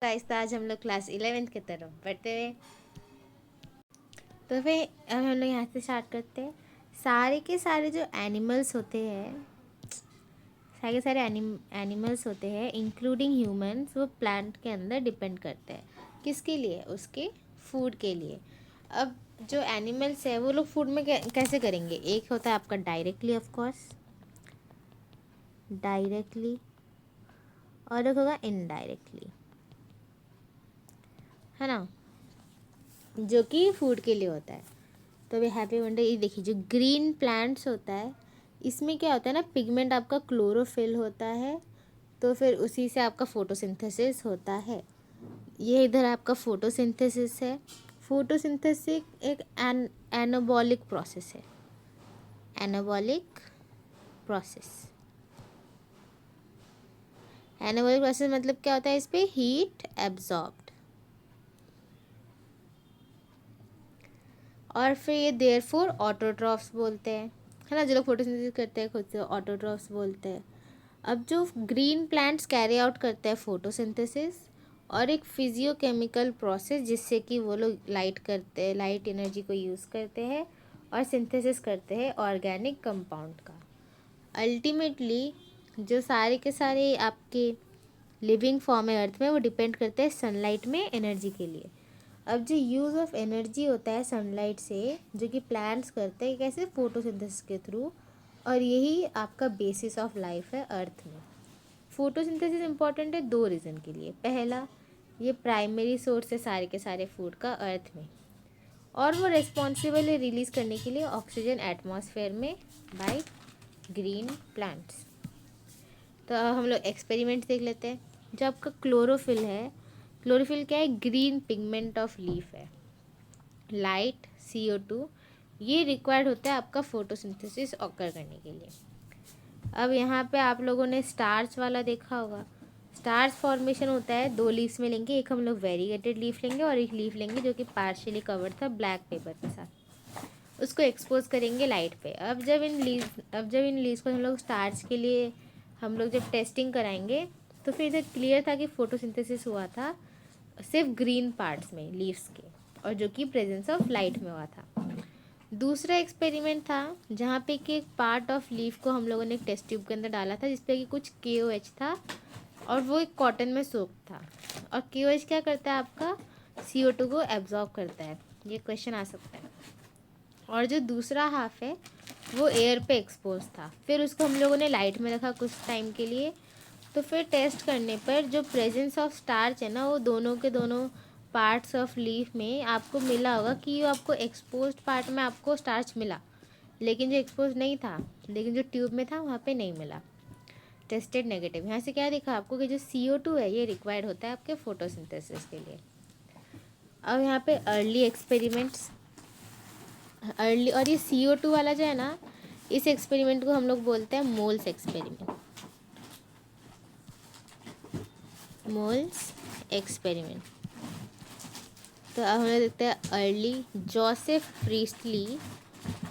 आहिस्ता आज हम लोग क्लास 11th की तरफ बढ़ते हुए। तो फिर अब हम लोग यहाँ से स्टार्ट करते हैं। सारे के सारे जो एनिमल्स होते हैं, सारे के सारे एनिमल्स होते हैं इंक्लूडिंग ह्यूमंस, वो प्लांट के अंदर डिपेंड करते हैं। किसके लिए? उसके फूड के लिए। अब जो एनिमल्स है वो लोग फूड में कैसे करेंगे? एक होता है आपका डायरेक्टली, ऑफ कोर्स डायरेक्टली, और एक होगा इनडायरेक्टली, है ना, जो कि फूड के लिए होता है। तो अभी हैप्पी मंडे, ये देखिए जो ग्रीन प्लांट्स होता है इसमें क्या होता है ना, पिगमेंट आपका क्लोरोफिल होता है। तो फिर उसी से आपका फोटोसिंथेसिस होता है। ये इधर आपका फोटोसिंथेसिस है। फोटोसिंथेसिस एक एनाबॉलिक प्रोसेस है। एनाबॉलिक प्रोसेस, एनाबॉलिक प्रोसेस मतलब क्या होता है? इस पे हीट एब्जॉर्ब्ड, और फिर ये देयरफॉर ऑटोट्रॉफ्स बोलते हैं, है ना। जो लोग फोटोसिंथेसिस करते हैं खुद से ऑटोट्रॉफ्स बोलते हैं। अब जो ग्रीन प्लांट्स कैरी आउट करते हैं फोटोसिंथेसिस और एक फिजियोकेमिकल प्रोसेस, जिससे कि वो लोग लाइट करते हैं, लाइट एनर्जी को यूज़ करते हैं और सिंथेसिस करते हैं ऑर्गेनिक कंपाउंड का। अल्टीमेटली जो सारे के सारे आपके लिविंग फॉर्म है अर्थ में, वो डिपेंड करते हैं सनलाइट में एनर्जी के लिए। अब जो यूज़ ऑफ एनर्जी होता है सनलाइट से, जो कि प्लांट्स करते हैं कैसे? फोटोसिंथेसिस के थ्रू। और यही आपका बेसिस ऑफ लाइफ है अर्थ में। फोटोसिंथेसिस इंपॉर्टेंट है दो रीज़न के लिए। पहला, ये प्राइमरी सोर्स है सारे के सारे फूड का अर्थ में, और वो रिस्पॉन्सिबल है रिलीज़ करने के लिए ऑक्सीजन एटमॉस्फेयर में बाय ग्रीन प्लांट्स। तो अब हम लोग एक्सपेरिमेंट देख लेते हैं। जो आपका क्लोरोफिल है, क्लोरोफिल क्या है? ग्रीन पिगमेंट ऑफ लीफ है। लाइट, CO2, ये रिक्वायर्ड होता है आपका फोटोसिंथेसिस ऑकर करने के लिए। अब यहाँ पे आप लोगों ने स्टार्च वाला देखा होगा। स्टार्च फॉर्मेशन होता है दो लीव्स में लेंगे, एक हम लोग वेरीगेटेड लीफ लेंगे और एक लीफ लेंगे जो कि पार्शियली कवर्ड था ब्लैक पेपर के साथ। उसको एक्सपोज करेंगे लाइट पे। अब जब इन लीव्स को हम लोग स्टार्च के लिए हम लोग जब टेस्टिंग कराएंगे, तो फिर इधर क्लियर था कि फोटोसिंथेसिस हुआ था सिर्फ ग्रीन पार्ट्स में लीव्स के, और जो कि प्रेजेंस ऑफ लाइट में हुआ था। दूसरा एक्सपेरिमेंट था जहाँ पे कि एक पार्ट ऑफ लीफ को हम लोगों ने एक टेस्ट ट्यूब के अंदर डाला था, जिसपे कि कुछ KOH था और वो एक कॉटन में सोप था। और KOH क्या करता है? आपका CO2 को एब्जॉर्ब करता है। ये क्वेश्चन आ सकता है। और जो दूसरा हाफ है वो एयर पे एक्सपोज था। फिर उसको हम लोगों ने लाइट में रखा कुछ टाइम के लिए। तो फिर टेस्ट करने पर जो प्रेजेंस ऑफ स्टार्च है ना, वो दोनों के दोनों पार्ट्स ऑफ लीफ में आपको मिला होगा कि आपको एक्सपोज्ड पार्ट में आपको स्टार्च मिला, लेकिन जो एक्सपोज नहीं था, लेकिन जो ट्यूब में था वहाँ पे नहीं मिला। Tested negative. यहाँ से क्या दिखा आपको कि जो CO2 है ये रिक्वायर्ड होता है आपके फोटोसिंथेसिस के लिए। अब यहाँ पे अर्ली एक्सपेरिमेंट्स, अर्ली, और ये CO2 वाला जो है ना, इस एक्सपेरिमेंट को हम लोग बोलते हैं मोल्स एक्सपेरिमेंट। Moles experiment. तो अब हमें देखते हैं अर्ली। जोसेफ प्रीस्टली,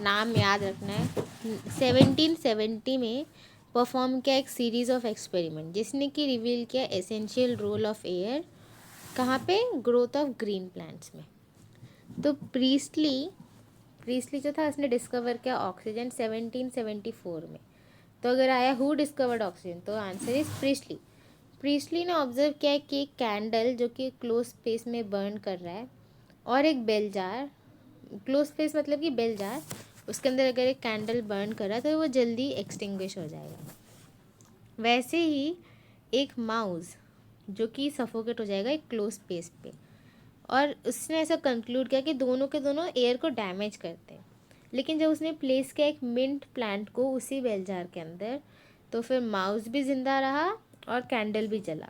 नाम याद रखना है, 1770 में परफॉर्म किया एक सीरीज ऑफ एक्सपेरिमेंट, जिसने कि रिवील किया एसेंशियल रोल ऑफ एयर कहाँ पे? ग्रोथ ऑफ ग्रीन प्लांट्स में। तो प्रीस्टली प्रीस्टली जो था उसने डिस्कवर किया ऑक्सीजन 1774 में। तो अगर आया हु डिस्कवर्ड ऑक्सीजन, तो आंसर इज प्रीस्टली। प्रीस्टली ने ऑब्जर्व किया है कि एक कैंडल जो कि क्लोज स्पेस में बर्न कर रहा है, और एक बेल जार, क्लोज स्पेस मतलब कि बेल जार, उसके अंदर अगर एक कैंडल बर्न कर रहा है तो वो जल्दी एक्सटिंग्विश हो जाएगा। वैसे ही एक माउस जो कि सफोकेट हो जाएगा एक क्लोज स्पेस पे, और उसने ऐसा कंक्लूड किया कि दोनों के दोनों एयर को डैमेज करते हैं। लेकिन जब उसने प्लेस किया एक मिंट प्लांट को उसी बेल जार के अंदर, तो फिर माउस भी जिंदा रहा और कैंडल भी जला।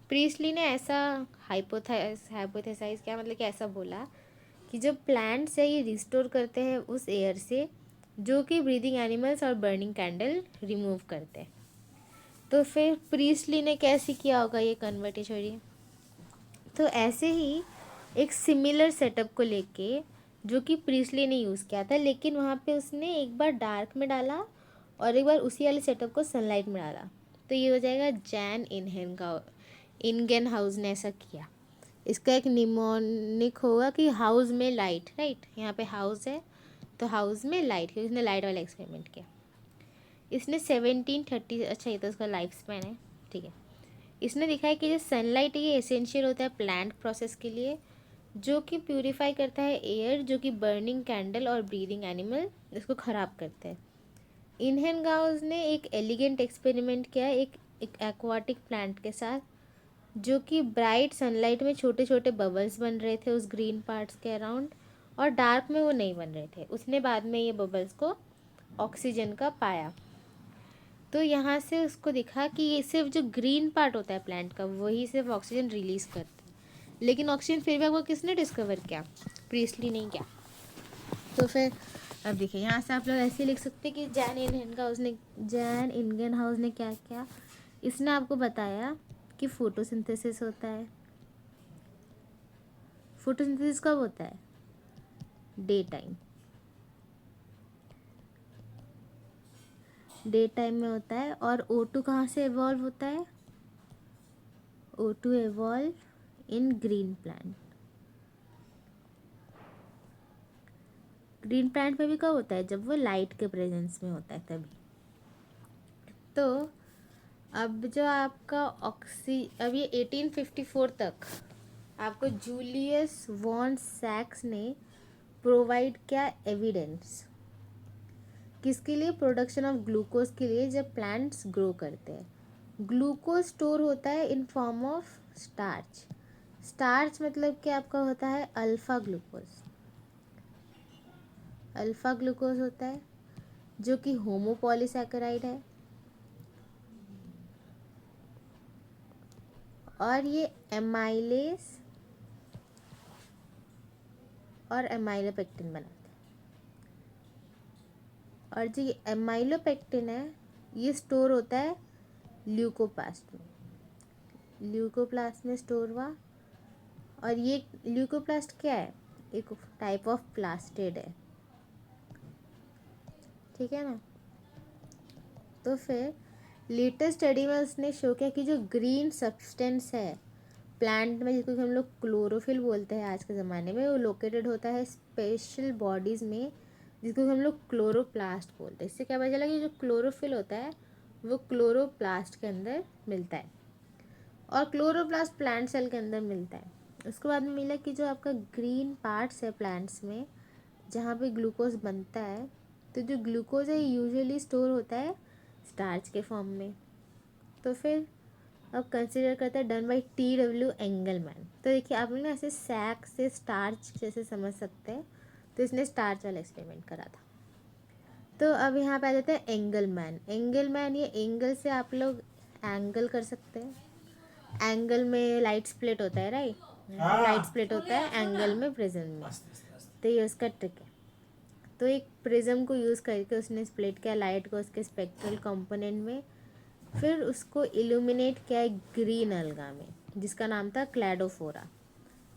प्रीस्टली ने ऐसा हाइपोथेसाइज, क्या मतलब कि ऐसा बोला कि जो प्लांट्स है ये रिस्टोर करते हैं उस एयर से जो कि ब्रीदिंग एनिमल्स और बर्निंग कैंडल रिमूव करते हैं। तो फिर प्रीस्टली ने कैसे किया होगा ये कन्वर्ट, छोड़िए। तो ऐसे ही एक सिमिलर सेटअप को लेके जो कि प्रीस्टली ने यूज़ किया था, लेकिन वहाँ पे उसने एक बार डार्क में डाला और एक बार उसी वाले सेटअप को सनलाइट में डाला। तो ये हो जाएगा जैन इनगेन हाउस ने ऐसा किया। इसका एक निमोनिक होगा कि हाउस में लाइट, राइट, यहाँ पे हाउस है तो हाउस में लाइट, क्योंकि इसने लाइट वाला एक्सपेरिमेंट किया। इसने 1730, अच्छा ये तो उसका लाइफ स्पैन है, ठीक है। इसने दिखाया कि जो सनलाइट है ये एसेंशियल होता है प्लांट प्रोसेस के लिए, जो कि प्यूरिफाई करता है एयर, जो कि बर्निंग कैंडल और ब्रीदिंग एनिमल इसको ख़राब करता है। इनहेन गाउस ने एक एलिगेंट एक्सपेरिमेंट किया एक एक्वाटिक प्लांट के साथ, जो कि ब्राइट सनलाइट में छोटे छोटे बबल्स बन रहे थे उस ग्रीन पार्ट्स के अराउंड, और डार्क में वो नहीं बन रहे थे। उसने बाद में ये बबल्स को ऑक्सीजन का पाया, तो यहाँ से उसको दिखा कि ये सिर्फ जो ग्रीन पार्ट होता है प्लांट का वही सिर्फ ऑक्सीजन रिलीज़ करता है, लेकिन ऑक्सीजन फिर भी आपको किसने डिस्कवर किया? प्रीस्टली नहीं किया। तो फिर अब देखिए यहाँ से आप लोग ऐसे लिख सकते हैं कि जैन इनगेनहाउस ने क्या किया, इसने आपको बताया कि फोटोसिंथेसिस होता है। फोटोसिंथेसिस कब होता है? डे टाइम, डे टाइम में होता है। और O2 कहाँ से इवॉल्व होता है? O2 evolve in green plant. Green plant में भी कब होता है? जब वो लाइट के प्रेजेंस में होता है तभी। तो अब जो आपका अब ये 1854 तक आपको जूलियस वॉन सैक्स ने प्रोवाइड किया एविडेंस, किसके लिए? प्रोडक्शन ऑफ ग्लूकोज के लिए, जब प्लांट्स ग्रो करते हैं। ग्लूकोज स्टोर होता है in form of starch. Starch मतलब कि आपका होता है अल्फा ग्लूकोज। अल्फा ग्लूकोज होता है जो कि होमोपॉलीसैकेराइड है, और ये एमाइलेस और एमाइलोपेक्टिन बनाते हैं। और जो ये एमाइलोपेक्टिन है ये स्टोर होता है ल्यूकोप्लास्ट में। ल्यूकोप्लास्ट में स्टोर हुआ, और ये ल्यूकोप्लास्ट क्या है? एक टाइप ऑफ प्लास्टिड है, ठीक है ना। तो फिर लेटेस्ट स्टडी में उसने शो किया कि जो ग्रीन सब्सटेंस है प्लांट में, जिसको हम लोग क्लोरोफिल बोलते हैं आज के ज़माने में, वो लोकेटेड होता है स्पेशल बॉडीज़ में जिसको हम लोग क्लोरोप्लास्ट बोलते हैं। इससे क्या पता चला कि जो क्लोरोफिल होता है वो क्लोरोप्लास्ट के अंदर मिलता है, और क्लोरोप्लास्ट प्लांट सेल के अंदर मिलता है। उसके बाद में मिला कि जो आपका ग्रीन पार्ट्स है प्लांट्स में जहाँ पे ग्लूकोज बनता है, तो जो ग्लूकोज है यूजुअली स्टोर होता है स्टार्च के फॉर्म में। तो फिर अब कंसिडर करते हैं डन बाई T.W. एंगलमैन। तो देखिए आप लोग ना ऐसे सैक से स्टार्च जैसे समझ सकते हैं, तो इसने स्टार्च वाला एक्सपेरिमेंट करा था। तो अब यहाँ पे आ जाते हैं एंगलमैन। एंगलमैन, ये एंगल से आप लोग एंगल कर सकते हैं। एंगल में लाइट स्प्लिट होता है, राइट, लाइट स्प्लिट होता है एंगल में प्रिज्म में, तो ये उसका ट्रिक है। तो एक प्रिज्म को यूज़ करके उसने स्प्लिट किया लाइट को उसके स्पेक्ट्रल कंपोनेंट में, फिर उसको इल्यूमिनेट किया एक ग्रीन अलगा में जिसका नाम था क्लैडोफोरा।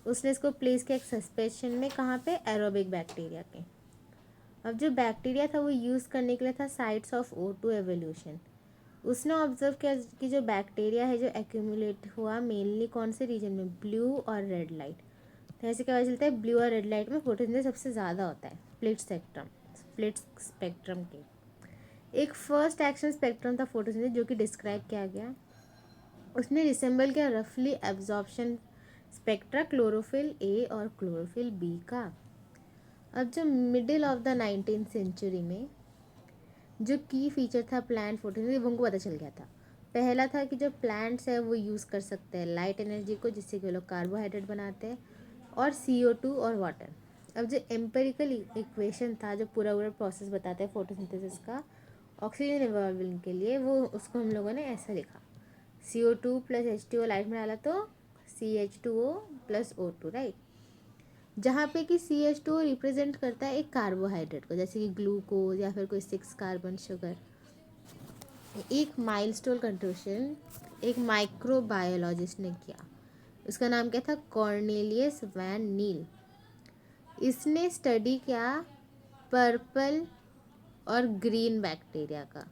उसने इसको प्लेस किया एक सस्पेंशन में, कहाँ पे? एरोबिक बैक्टीरिया के। अब जो बैक्टीरिया था वो यूज़ करने के लिए था साइट्स ऑफ O2 एवोल्यूशन। उसने ऑब्जर्व किया कि जो बैक्टीरिया है जो एक्यूमुलेट हुआ मेनली कौन से रीजन में? ब्लू और रेड लाइट। तो ऐसे क्या पता चलता है? ब्लू और रेड लाइट में फोटोसिंथेसिस सबसे ज़्यादा होता है स्प्लिट स्पेक्ट्रम के। एक फर्स्ट एक्शन स्पेक्ट्रम था फोटोसिंथेसिस जो कि डिस्क्राइब किया गया। उसने रिसेंबल किया रफली एब्जॉर्प्शन स्पेक्ट्रा क्लोरोफिल ए और क्लोरोफिल बी का। अब जो middle of the 19th century में जो की फीचर था प्लांट फोटोसिंथेसिस वो उनको पता चल गया था। पहला था कि जो प्लांट्स है वो यूज़ कर सकते हैं लाइट एनर्जी को, जिससे कि वो लोग कार्बोहाइड्रेट बनाते हैं, और CO2 और वाटर। अब जो एम्पेरिकल इक्वेशन था जो पूरा प्रोसेस बताता है फोटोसिंथेसिस का ऑक्सीजन इवॉल्विंग के लिए, वो उसको हम लोगों ने ऐसा लिखा CO2 प्लस H2O लाइट में डाला तो CH2O प्लस O2, राइट। जहाँ पे कि CH2O रिप्रेजेंट करता है एक कार्बोहाइड्रेट को, जैसे कि ग्लूकोज या फिर कोई 6 कार्बन शुगर। एक माइलस्टोन कंट्रीब्यूशन एक माइक्रोबायोलॉजिस्ट ने किया, उसका नाम क्या था? कॉर्नेलियस वैन नील। इसने स्टडी किया पर्पल और ग्रीन बैक्टीरिया का।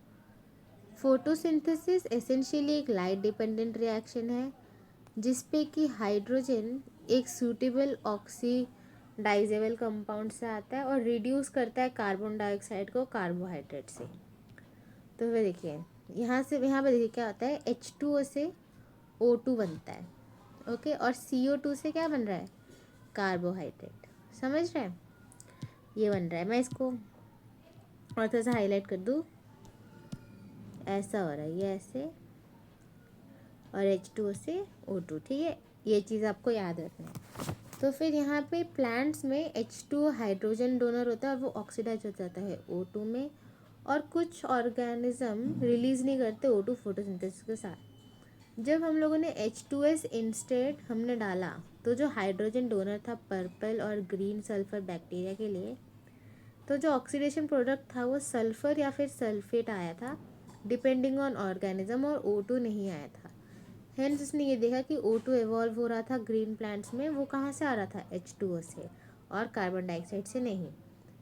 फोटोसिंथेसिस एसेंशियली एक लाइट डिपेंडेंट रिएक्शन है जिसपे कि हाइड्रोजन एक सूटेबल ऑक्सीडाइजेबल कंपाउंड से आता है और रिड्यूस करता है कार्बन डाइऑक्साइड को कार्बोहाइड्रेट से। तो फिर देखिए यहाँ पे देखिए क्या होता है, H2O से O2 बनता है, ओके, और CO2 से क्या बन रहा है, कार्बोहाइड्रेट। समझ रहे हैं, ये बन रहा है। मैं इसको और थोड़ा सा हाईलाइट कर दूँ, ऐसा हो रहा है ये ऐसे, और H2O से O2, ठीक है, ये चीज़ आपको याद रखना है। तो फिर यहाँ पे प्लांट्स में H2O हाइड्रोजन डोनर होता है और वो ऑक्सीडाइज हो जाता है O2 में, और कुछ ऑर्गेनिज्म रिलीज नहीं करते O2 फोटोसिंथेसिस के साथ। जब हम लोगों ने H2S इंस्टेड हमने डाला, तो जो हाइड्रोजन डोनर था पर्पल और ग्रीन सल्फर बैक्टीरिया के लिए, तो जो ऑक्सीडेशन प्रोडक्ट था वो सल्फर या फिर सल्फेट आया था डिपेंडिंग ऑन ऑर्गेनिज्म, और O2 नहीं आया था। हेंस उसने ये देखा कि O2 एवॉल्व हो रहा था ग्रीन प्लांट्स में, वो कहाँ से आ रहा था, H2O से, और कार्बन डाइऑक्साइड से नहीं।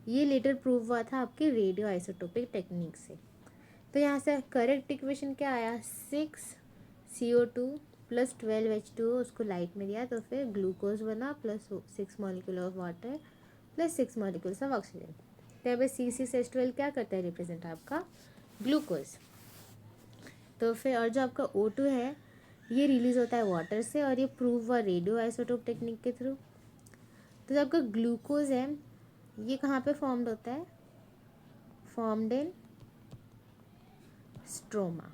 ये लेटर प्रूव हुआ था आपके रेडियो आइसोटोपिक टेक्निक से। तो यहाँ से करेक्ट इक्वेशन क्या आया, 6CO2 प्लस 12H2O, उसको लाइट में दिया तो फिर ग्लूकोज बना plus 6 molecule of water plus 6 molecules of oxygen. तो यहाँ पे C6H12 क्या करता है, रिप्रेजेंट आपका ग्लूकोज। तो फिर और जो आपका O2 है ये रिलीज होता है वाटर से, और ये प्रूव हुआ रेडियो आइसोटोप टेक्निक के थ्रू। तो जो आपका ग्लूकोज है ये कहाँ पे फॉर्म्ड होता है, फॉर्म्ड इन स्ट्रोमा,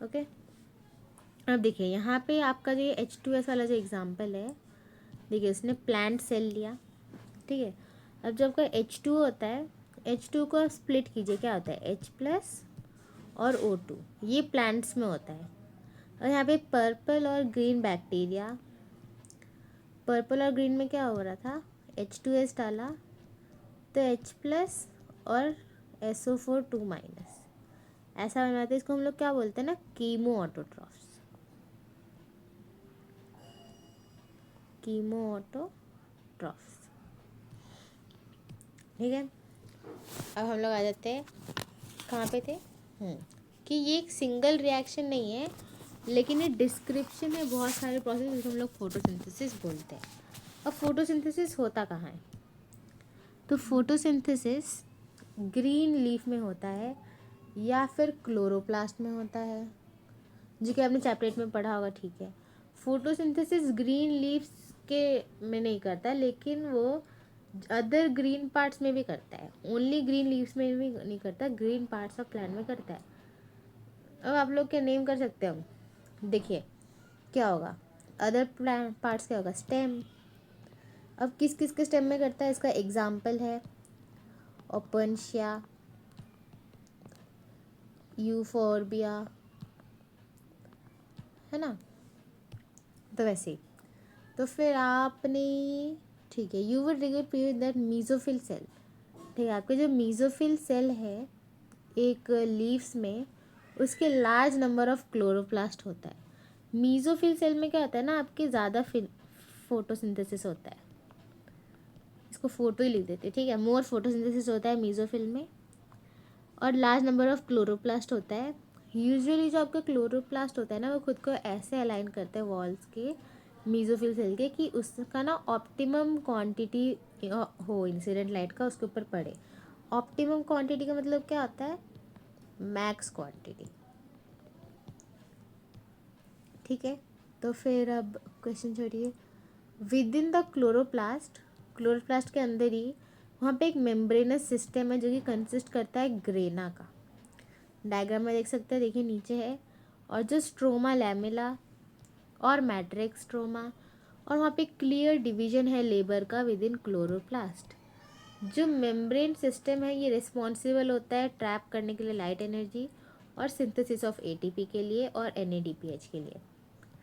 ओके। अब देखिए यहाँ पे आपका जो H2S वाला जो एग्जाम्पल है, देखिए उसने प्लांट सेल लिया, ठीक है। अब जब आपका H2 होता है, H2 को स्प्लिट कीजिए, क्या होता है, H प्लस और O2, ये प्लांट्स में होता है। और यहाँ पे पर्पल और ग्रीन बैक्टीरिया, पर्पल और ग्रीन में क्या हो रहा था, H2S डाला तो H प्लस और SO4 2 माइनस, ऐसा बनाते हैं। इसको हम लोग क्या बोलते हैं ना, कीमो ऑटोट्रॉफ्स, कीमो ऑटोट्रॉफ्स, ठीक है। अब हम लोग आ जाते हैं, कहाँ पे थे, कि ये एक सिंगल रिएक्शन नहीं है, लेकिन ये डिस्क्रिप्शन है बहुत सारे प्रोसेस जिसको हम लोग फोटोसिंथेसिस बोलते हैं। अब फोटोसिंथेसिस होता कहाँ है, तो फोटोसिंथेसिस ग्रीन लीफ में होता है या फिर क्लोरोप्लास्ट में होता है, जो कि आपने चैप्टर 8 में पढ़ा होगा, ठीक है। फोटोसिंथेसिस ग्रीन लीव्स के में नहीं करता, लेकिन वो अदर ग्रीन पार्ट्स में भी करता है, ओनली ग्रीन लीव्स में भी नहीं करता, ग्रीन पार्ट्स ऑफ प्लांट में करता है। अब आप लोग क्या नेम कर सकते हो, देखिए क्या होगा, अदर प्लांट पार्ट्स क्या होगा, स्टेम। अब किस किस के स्टेम में करता है, इसका एग्जाम्पल है ओपनशिया, यूफोर्बिया, है ना। तो वैसे ही, तो फिर आपने, ठीक है, you would recognise that mesophyll cell, ठीक है, आपके जो मीजोफिल सेल है एक लीव्स में, उसके लार्ज नंबर ऑफ क्लोरोप्लास्ट होता है। मीजोफिल सेल में क्या होता है ना, आपके ज़्यादा फोटोसिंथेसिस होता है, इसको फोटो ही लिख देते हैं, ठीक है, मोर फोटोसिंथेसिस होता है मीजोफिल में, और लार्ज नंबर ऑफ क्लोरोप्लास्ट होता है। यूजुअली जो आपका क्लोरोप्लास्ट होता है ना, वो खुद को ऐसे अलाइन करते हैं वॉल्स के मीजोफिल सेल के, कि उसका ना ऑप्टिमम क्वांटिटी हो इंसिडेंट लाइट का उसके ऊपर पड़े। ऑप्टिमम क्वांटिटी का मतलब क्या होता है, मैक्स क्वांटिटी, ठीक है। तो फिर अब क्वेश्चन छोड़िए, with in the chloroplast, chloroplast के अंदर ही वहाँ पे एक मेम्ब्रेनस सिस्टम है जो कि कंसिस्ट करता है ग्रेना का, डायग्राम में देख सकते हैं, देखिए नीचे है, और जो स्ट्रोमा लैमेला और मैट्रिक्स स्ट्रोमा, और वहाँ पे क्लियर डिवीजन है लेबर का विद इन क्लोरोप्लास्ट। जो मेम्ब्रेन सिस्टम है ये रिस्पॉन्सिबल होता है ट्रैप करने के लिए लाइट एनर्जी और सिंथेसिस ऑफ एटीपी के लिए और एनएडीपीएच के लिए।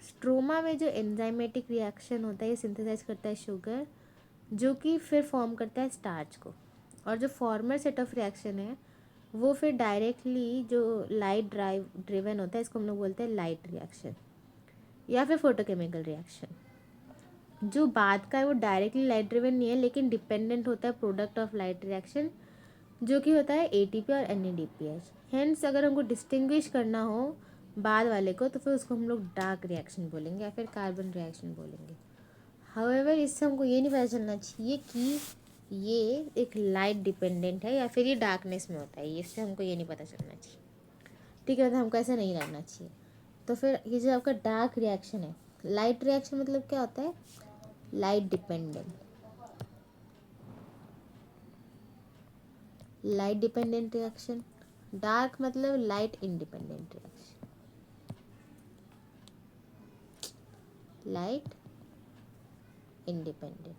स्ट्रोमा में जो एंजाइमेटिक रिएक्शन होता है ये सिंथेसाइज करता है शुगर, जो कि फिर फॉर्म करता है स्टार्च को, और जो फॉर्मर सेट ऑफ रिएक्शन है वो फिर डायरेक्टली जो लाइट ड्रिवन होता है, इसको हम लोग बोलते हैं लाइट रिएक्शन या फिर फोटोकेमिकल रिएक्शन। जो बाद का है वो डायरेक्टली लाइट ड्रिवन नहीं है, लेकिन डिपेंडेंट होता है प्रोडक्ट ऑफ लाइट रिएक्शन, जो कि होता है एटीपी और एनएडीपीएच। हेंस अगर हमको डिस्टिंग्विश करना हो बाद वाले को, तो फिर उसको हम लोग डार्क रिएक्शन बोलेंगे या फिर कार्बन रिएक्शन बोलेंगे। हाउएवर इससे हमको ये नहीं पता चलना चाहिए कि ये एक लाइट डिपेंडेंट है या फिर ये डार्कनेस में होता है, इससे हमको ये नहीं पता चलना चाहिए। ठीक है, मतलब हमको ऐसा नहीं लगना चाहिए। तो फिर ये जो आपका डार्क रिएक्शन है, लाइट रिएक्शन मतलब क्या होता है, light dependent, light dependent reaction. Dark मतलब light independent reaction, light independent.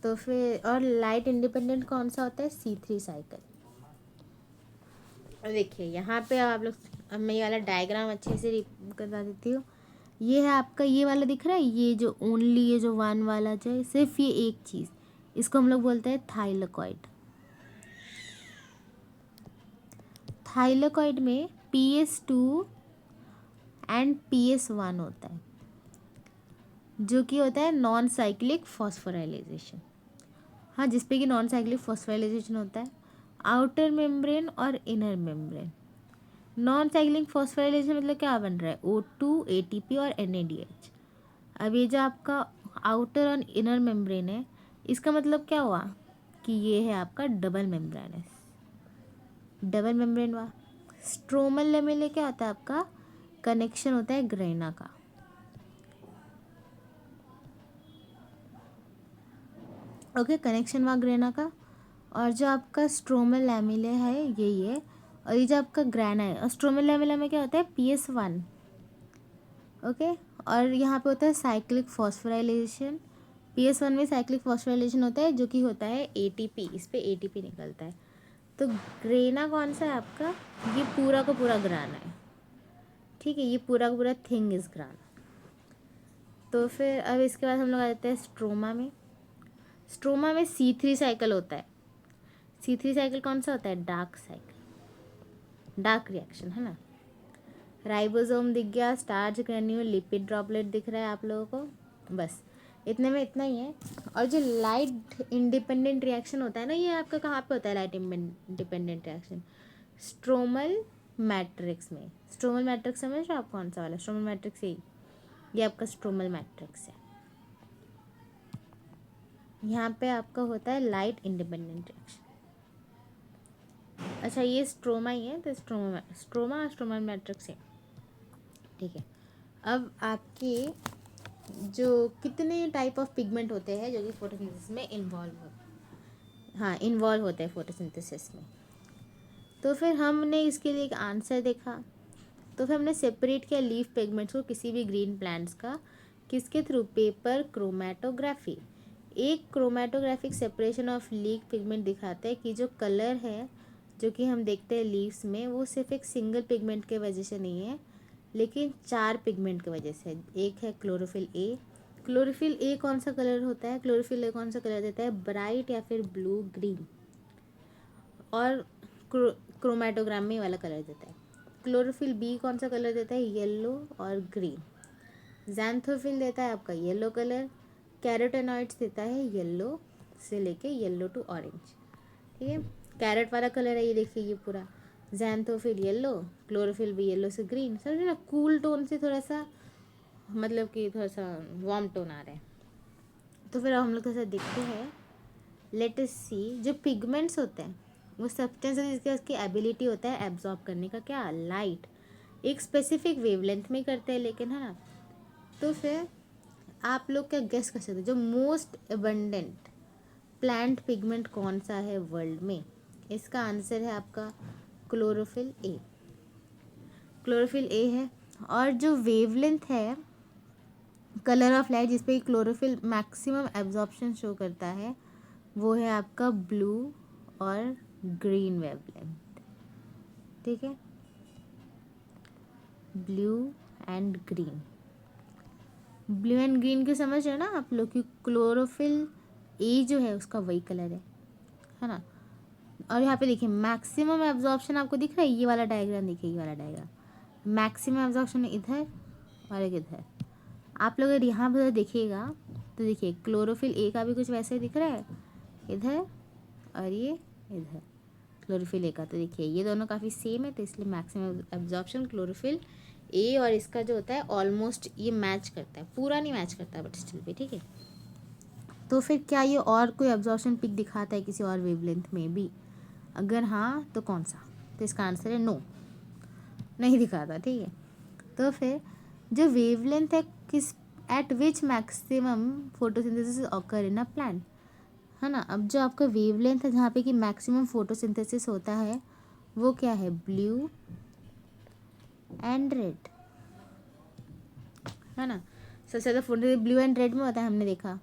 तो फिर और लाइट इंडिपेंडेंट कौन सा होता है, C3 साइकिल। देखिए यहाँ पे आप लोग, अब मैं ये वाला डायग्राम अच्छे से करवा देती हूँ। ये है आपका, ये वाला दिख रहा है, ये जो ओनली ये जो वन वाला जो है, सिर्फ ये एक चीज़, इसको हम लोग बोलते हैं थाइलेकॉइड। थाइलेकॉइड में PS2 एंड PS1 होता है, जो कि होता है नॉन साइक्लिक फॉस्फोराइलेशन। हाँ, जिसपे कि नॉन साइक्लिक फॉस्फोराइलेशन होता है, आउटर मेम्ब्रेन और inner membrane. Non cyclic phosphorylation मतलब क्या बन रहा है, O2 ATP और NADH। अब ये जो आपका आउटर और इनर मेम्ब्रेन है, इसका मतलब क्या हुआ कि ये है आपका डबल मेम्ब्रेनस, डबल मेम्ब्रेन हुआ। स्ट्रोमल लेमेले क्या होता है आपका, कनेक्शन होता है ग्रेना का। ओके, कनेक्शन हुआ ग्रेना का। और जो आपका स्ट्रोमल लैमेले है यही है, और ये जो आपका ग्रेना है, और स्ट्रोमल लैमेला में क्या होता है, PS1। ओके, और यहाँ पे होता है साइक्लिक फॉस्फोराइलेशन। PS1 में साइक्लिक फॉस्फोराइलेशन होता है, जो कि होता है ATP, इस पे ATP निकलता है। तो ग्रेना कौन सा है आपका, ये पूरा का पूरा ग्राना है। ठीक है, ये पूरा का पूरा थिंग इज ग्राना। तो फिर अब इसके बाद हम लोग आ जाते हैं स्ट्रोमा में। स्ट्रोमा में C3 साइकिल होता है। C3 साइकिल कौन सा होता है, डार्क साइकिल, डार्क रिएक्शन है ना। राइबोसोम दिख गया, स्टार्च ग्रेन्यूल, लिपिड ड्रॉपलेट दिख रहा है आप लोगों को, बस इतने में इतना ही है। और जो लाइट इंडिपेंडेंट रिएक्शन होता है ना, ये आपका कहाँ पे होता है light independent reaction, stromal matrix में। स्ट्रोमल मैट्रिक्स समझ रहे हो आप, कौन सा वाला स्ट्रोमल मैट्रिक्स, ये आपका स्ट्रोमल मैट्रिक्स है। यहाँ पे आपका होता है लाइट इंडिपेंडेंट रिएक्शन। अच्छा, ये स्ट्रोमा ही है, तो स्ट्रोमा और स्ट्रोमल मैट्रिक्स है। ठीक है, अब आपके जो कितने टाइप ऑफ पिगमेंट होते हैं जो कि फोटोसिंथेसिस में इन्वॉल्व होते, हाँ इन्वॉल्व होते हैं फोटोसिंथेसिस में। तो फिर हमने इसके लिए एक आंसर देखा। तो फिर हमने सेपरेट किया लीफ पिगमेंट्स को किसी भी ग्रीन प्लांट्स का, किसके थ्रू, पेपर क्रोमेटोग्राफी। एक chromatographic separation of leaf pigment दिखाता है कि जो कलर है जो कि हम देखते हैं लीव्स में, वो सिर्फ एक सिंगल पिगमेंट के वजह से नहीं है, लेकिन 4 पिगमेंट की वजह से। एक है क्लोरोफिल ए। क्लोरोफिल ए कौन सा कलर होता है, क्लोरोफिल ए कौन सा कलर देता है, ब्राइट या फिर ब्लू ग्रीन, और क्रोमेटोग्राम में वाला कलर देता है। क्लोरोफिल बी कौन सा कलर देता है, येलो और ग्रीन। जैंथोफिल देता है आपका येलो कलर। कैरोटेनॉइड्स देता है येलो से लेके येलो टू ऑरेंज। ठीक है, कैरेट वाला कलर है ये, देखिए ये पूरा। जैंथोफिल येलो, क्लोरोफिल भी येलो से ग्रीन, समझे ना, कूल टोन से थोड़ा सा, मतलब कि थोड़ा सा वार्म टोन आ रहा है। तो फिर हम लोग थोड़ा सा देखते हैं, लेट अस सी। जो पिगमेंट्स होते हैं वो सब्सटेंस है जिसके उसकी एबिलिटी होता है एब्जॉर्ब करने का, क्या, लाइट, एक स्पेसिफिक वेवलेंथ में करते हैं, लेकिन है ना। तो फिर आप लोग क्या गेस कर सकते हैं, जो मोस्ट एबंडेंट प्लांट पिगमेंट कौन सा है वर्ल्ड में। इसका आंसर है आपका क्लोरोफिल ए। क्लोरोफिल ए है। और जो वेवलेंथ है, कलर ऑफ लाइट जिसपे क्लोरोफिल मैक्सिमम एब्जॉर्प्शन शो करता है, वो है आपका ब्लू और ग्रीन वेवलेंथ। ठीक है, blue and green. Blue and green की समझ रहे हो ना आप लोग, कि क्लोरोफिल ए जो है उसका वही कलर है ना। और यहाँ पे देखिए मैक्सिमम एब्जॉर्प्शन आपको दिख रहा है, ये वाला डायग्राम देखिए, ये वाला डायग्राम, मैक्सिमम एब्जॉर्प्शन इधर और एक इधर। आप लोग अगर यहाँ पर देखिएगा तो देखिए क्लोरोफिल ए का भी कुछ वैसे ही दिख रहा है, इधर और ये इधर। क्लोरोफिल ए का। तो देखिए ये दोनों काफ़ी सेम है, तो इसलिए मैक्सिमम एब्जॉर्प्शन क्लोरोफिल ए और इसका जो होता है ऑलमोस्ट ये मैच करता है, पूरा नहीं मैच करता बट स्टिल भी, ठीक है। तो फिर क्या ये और कोई एब्जॉर्प्शन पिक दिखाता है किसी और वेवलेंथ में भी? अगर हाँ तो कौन सा? तो इसका आंसर है नो, नहीं दिखाता, ठीक है। तो फिर जो वेवलेंथ है किस eight which maximum photosynthesis occur in a plant, है ना। अब जो आपका वेवलेंथ है जहाँ पे कि मैक्सिमम फोटोसिंथेसिस होता है वो क्या है? ब्लू एंड रेड, है ना। सबसे ज़्यादा फोटो ब्लू एंड रेड में होता है, हमने देखा।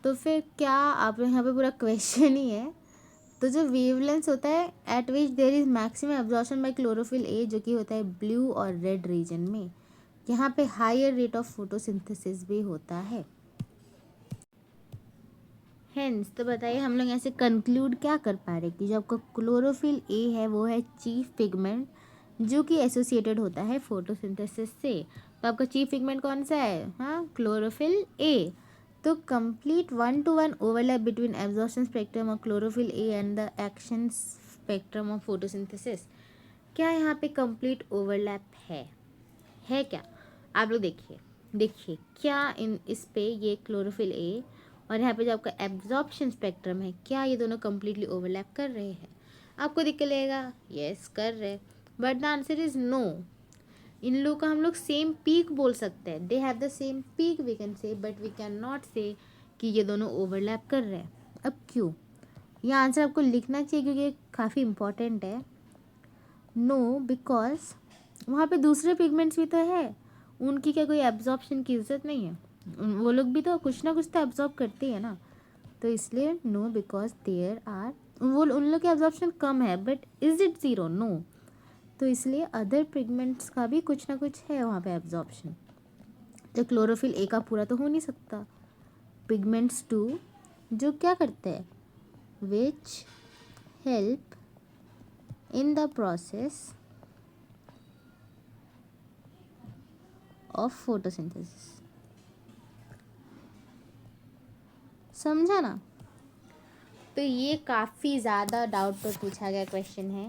तो फिर क्या आप यहाँ पे पूरा क्वेश्चन ही है। तो जो वेवलेंथ होता है at which there is maximum absorption by chlorophyll a, जो कि होता है ब्लू और रेड रीजन में, यहाँ पे हायर रेट ऑफ फोटोसिंथेसिस भी होता है। हेंस तो बताइए हम लोग ऐसे कंक्लूड क्या कर पा रहे कि जो आपका क्लोरोफिल ए है वो है चीफ पिगमेंट जो कि एसोसिएटेड होता है फोटोसिंथेसिस से। तो आपका चीफ पिगमेंट कौन सा है? हाँ, क्लोरोफिल ए। तो complete 1-to-1 overlap between absorption spectrum of chlorophyll A and the action spectrum of photosynthesis. क्या यहाँ पे कंप्लीट ओवरलैप है क्या? आप लोग देखिए देखिए क्या इस पे ये क्लोरोफिल ए और यहाँ पे जो आपका एब्जॉर्प्शन स्पेक्ट्रम है, क्या ये दोनों कम्प्लीटली ओवरलैप कर रहे हैं? आपको दिख लेगा यस कर रहे, but the answer is no. इन लोगों का हम लोग सेम पीक बोल सकते हैं, they have the same peak we can say, but we can not say कि ये दोनों ओवरलैप कर रहे हैं। अब क्यों? यह आंसर आपको लिखना चाहिए क्योंकि काफ़ी इंपॉर्टेंट है। नो, बिकॉज वहाँ पे दूसरे पिगमेंट्स भी तो है, उनकी क्या कोई एब्जॉर्प्शन की इज्जत नहीं है? वो लोग भी तो कुछ ना कुछ तो एब्जॉर्ब करते हैं ना। तो इसलिए नो, बिकॉज देयर आर, वो उन लोग की एब्जॉर्प्शन कम है, but is it zero? No. तो इसलिए अदर पिगमेंट्स का भी कुछ ना कुछ है वहाँ पे एब्जॉर्प्शन। तो क्लोरोफिल ए का पूरा तो हो नहीं सकता। पिगमेंट्स टू जो क्या करते हैं, which help in the process of photosynthesis. समझा ना? तो ये काफ़ी ज़्यादा डाउट पर पूछा गया क्वेश्चन है,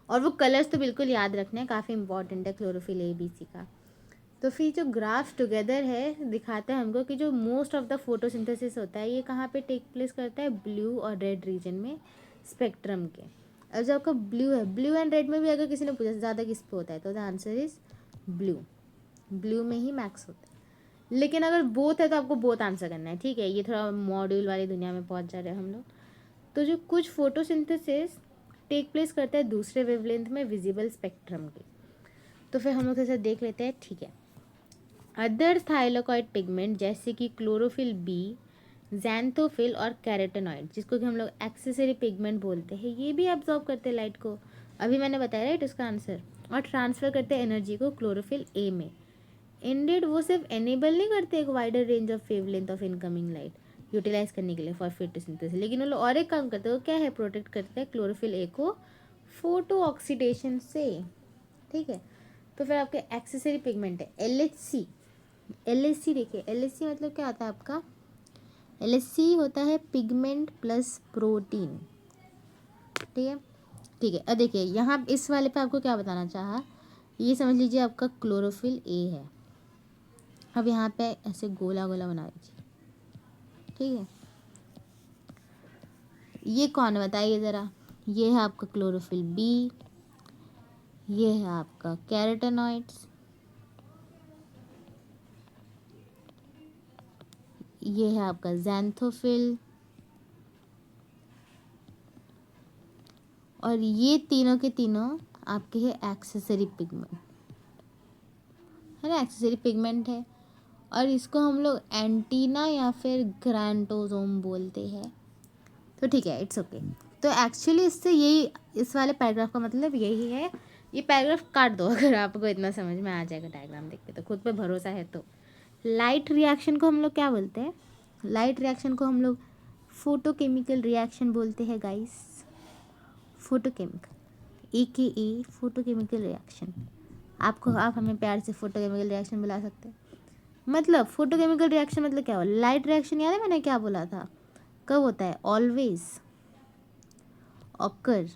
और वो कलर्स तो बिल्कुल याद रखना है, काफ़ी इंपॉर्टेंट है क्लोरोफिल ए बी सी का। तो फिर जो ग्राफ टुगेदर है दिखाता है हमको कि जो मोस्ट ऑफ द फोटोसिंथेसिस होता है ये कहाँ पे टेक प्लेस करता है? ब्लू और रेड रीजन में स्पेक्ट्रम के। अब जो आपका ब्लू है, ब्लू एंड रेड में भी अगर किसी ने पूछा ज़्यादा किस पे होता है तो the answer is blue, blue में ही मैक्स होता है। लेकिन अगर बोथ है तो आपको बोथ आंसर करना है, ठीक है। ये थोड़ा मॉड्यूल वाली दुनिया में पहुंच जा रहे हैं हम लोग। तो जो कुछ फोटोसिंथेसिस टेक प्लेस करता है दूसरे वेवलेंथ में विजिबल स्पेक्ट्रम के, तो फिर हम लोग थोड़ा देख लेते हैं, ठीक है। अदर थाइलाकॉइड पिगमेंट जैसे कि क्लोरोफिल बी, जैंथोफिल और कैरोटेनॉइड, जिसको कि हम लोग एक्सेसरी पिगमेंट बोलते हैं, ये भी एब्जॉर्ब करते हैं लाइट को, अभी मैंने बताया राइट उसका आंसर, और ट्रांसफ़र करते हैं एनर्जी को क्लोरोफिल ए में। इंडेड वो सिर्फ एनेबल नहीं करते एक wider range of wavelength of incoming light utilise करने के लिए फॉर फोटोसिंथेसिस, लेकिन वो लोग और एक काम करते हैं, वो क्या है? प्रोटेक्ट करते हैं क्लोरोफिल ए को फोटो ऑक्सीडेशन से, ठीक है। तो फिर आपके एक्सेसरी पिगमेंट है LHC। LHC देखिए, LHC मतलब क्या आता है आपका? LHC होता है पिगमेंट प्लस प्रोटीन, ठीक है। ठीक है, अब देखिए यहाँ इस वाले पे आपको क्या बताना चाहा, ये समझ लीजिए आपका क्लोरोफिल ए है। अब यहाँ पे ऐसे गोला गोला बना लीजिए, ठीक है। ये कौन है बताइए ज़रा? ये है आपका क्लोरोफिल बी, ये है आपका कैरोटेनॉइड्स, ये है आपका जैंथोफिल, और ये तीनों के तीनों आपके हैं एक्सेसरी पिगमेंट, है ना। एक्सेसरी पिगमेंट है, और इसको हम लोग एंटीना या फिर ग्रांटोसोम बोलते हैं। तो ठीक है, इट्स ओके। तो एक्चुअली इससे यही, इस वाले पैराग्राफ का मतलब यही है। ये पैराग्राफ काट दो अगर आपको इतना समझ में आ जाएगा डायग्राम देख के, तो खुद पे भरोसा है तो। लाइट रिएक्शन को हम लोग क्या बोलते हैं? लाइट रिएक्शन को हम लोग फोटोकेमिकल रिएक्शन बोलते हैं guys. Photochemical AKA photochemical reaction. आप हमें प्यार से फोटोकेमिकल रिएक्शन बुला सकते हैं। मतलब फोटोकेमिकल रिएक्शन मतलब क्या हो? लाइट रिएक्शन, याद है मैंने क्या बोला था? कब होता है? Always occur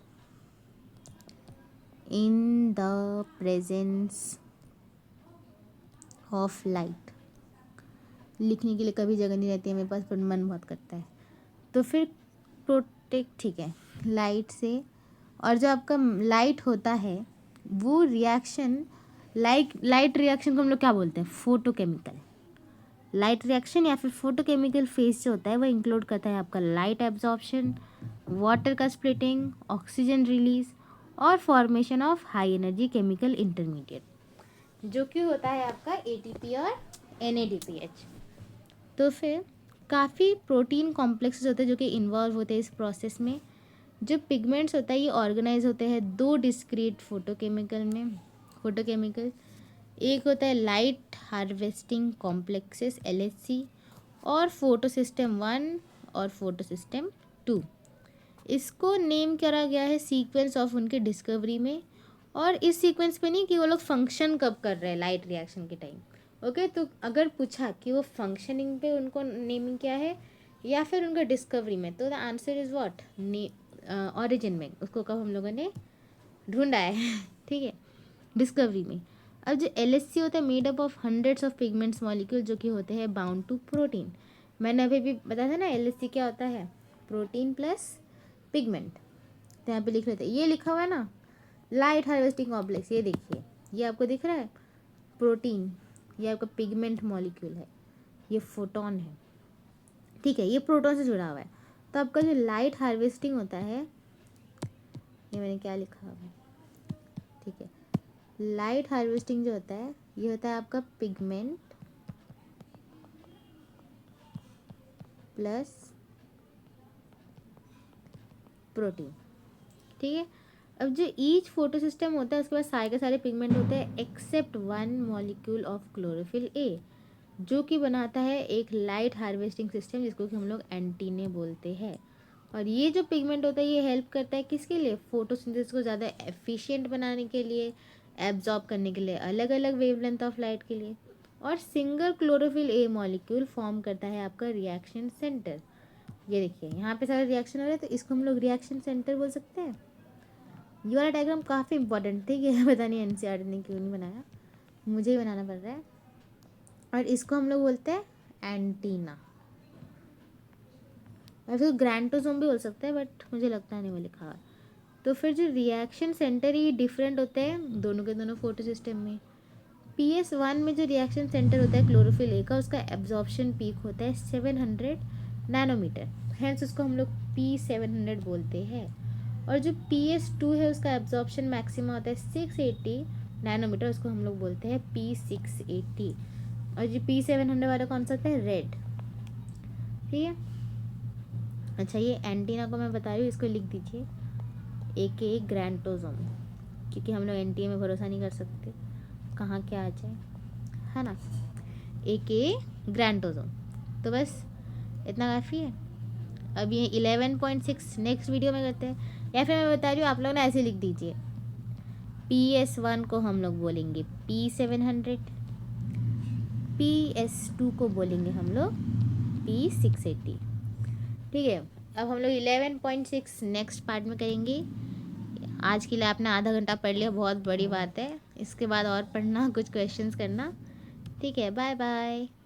in the presence of light. लिखने के लिए कभी जगह नहीं रहती है मेरे पास, पर मन बहुत करता है। तो फिर प्रोटेक्ट, ठीक है, लाइट से। और जो आपका लाइट होता है वो रिएक्शन, लाइट रिएक्शन को हम लोग क्या बोलते हैं, फोटोकेमिकल। लाइट रिएक्शन या फिर फोटोकेमिकल फेज जो होता है वो इंक्लूड करता है आपका लाइट एब्जॉर्प्शन, वाटर का स्प्लिटिंग, ऑक्सीजन रिलीज और formation of high energy chemical intermediate, जो कि होता है आपका एटीपी और NADPH। तो फिर काफ़ी प्रोटीन कॉम्प्लेक्सेस होते हैं जो कि इन्वॉल्व होते हैं इस प्रोसेस में। जो पिगमेंट्स होता है ये ऑर्गेनाइज होते हैं दो डिस्क्रीट फोटोकेमिकल। एक होता है लाइट हार्वेस्टिंग कॉम्प्लेक्सेस LHC, और फोटो सिस्टम 1 और फोटो सिस्टम 2। इसको नेम करा गया है सीक्वेंस ऑफ उनके डिस्कवरी में। और इस सीक्वेंस पे नहीं कि वो लोग फंक्शन कब कर रहे हैं लाइट रिएक्शन के टाइम। ओके, तो अगर पूछा कि वो फंक्शनिंग पे उनको नेमिंग क्या है या फिर उनका डिस्कवरी में, तो the answer is what, origin में, उसको कब हम लोगों ने ढूंढा है ठीक है, डिस्कवरी में। अब जो LHC होता है made up of hundreds of pigments molecule जो कि होते हैं बाउंड टू प्रोटीन। मैंने अभी भी बताया था ना LHC क्या होता है, प्रोटीन प्लस पिगमेंट। तो यहाँ पे लिख लेते हैं, ये लिखा हुआ है ना लाइट हार्वेस्टिंग कॉम्प्लेक्स, ये देखिए, ये आपको दिख रहा है प्रोटीन, ये आपका पिगमेंट मॉलिक्यूल है, ये फोटोन है, ठीक है, ये प्रोटॉन से जुड़ा हुआ है। तो आपका जो लाइट हार्वेस्टिंग होता है, ये मैंने क्या लिखा हुआ है, ठीक है, लाइट हार्वेस्टिंग जो होता है ये होता है आपका पिगमेंट प्लस प्रोटीन, ठीक है। अब जो ईच फोटो सिस्टम होता है उसके बाद सारे के सारे पिगमेंट होते हैं except one molecule of chlorophyll a, जो कि बनाता है एक लाइट हार्वेस्टिंग सिस्टम जिसको कि हम लोग एंटीने बोलते हैं। और ये जो पिगमेंट होता है ये हेल्प करता है किसके लिए, फोटोसिंथेसिस को ज़्यादा एफिशिएंट बनाने के लिए, एब्जॉर्ब करने के लिए अलग अलग वेवलेंथ ऑफ लाइट के लिए। और single chlorophyll A molecule form करता है आपका रिएक्शन सेंटर। ये देखिए यहाँ पे सारे रिएक्शन हो रहे हैं तो इसको हम लोग रिएक्शन सेंटर बोल सकते हैं। ये वाला डायग्राम काफ़ी इंपॉर्टेंट थे, कि पता नहीं NCERT ने क्यों नहीं बनाया, मुझे ही बनाना पड़ रहा है। और इसको हम लोग बोलते हैं एंटीना, और फिर ग्रैंटोसोम भी बोल सकते हैं, बट मुझे लगता नहीं वो लिखा हुआ। तो फिर जो रिएक्शन सेंटर ही डिफरेंट होते हैं दोनों के दोनों फोटो सिस्टम में। PS1 में जो रिएक्शन सेंटर होता है क्लोरोफिल ए का, उसका एब्जॉर्प्शन पीक होता है 700 नैनोमीटर, हैंस उसको हम लोग P700 बोलते हैं। और जो PS2 है उसका एब्जॉर्प्शन मैक्सिमम होता है 680 नैनोमीटर, उसको हम लोग बोलते हैं P680। और जो P700 वाला कौन सा होता है, रेड, ठीक है। अच्छा, ये एंटीना को मैं बता रही हूँ, इसको लिख दीजिए एक ग्रैंटोसोम, क्योंकि हम लोग NTA में भरोसा नहीं कर सकते कहाँ क्या आ जाए, है ना। ग्रैंटोसोम। तो बस इतना काफ़ी है। अब ये 11.6 नेक्स्ट वीडियो में करते हैं, या फिर मैं बता रही हूँ आप लोग ना ऐसे लिख दीजिए, PS1 को हम लोग बोलेंगे P700, PS2 को बोलेंगे हम लोग P680, ठीक है। अब हम लोग 11.6 नेक्स्ट पार्ट में करेंगे। आज के लिए आपने आधा घंटा पढ़ लिया, बहुत बड़ी बात है। इसके बाद और पढ़ना, कुछ क्वेश्चंस करना, ठीक है। Bye bye.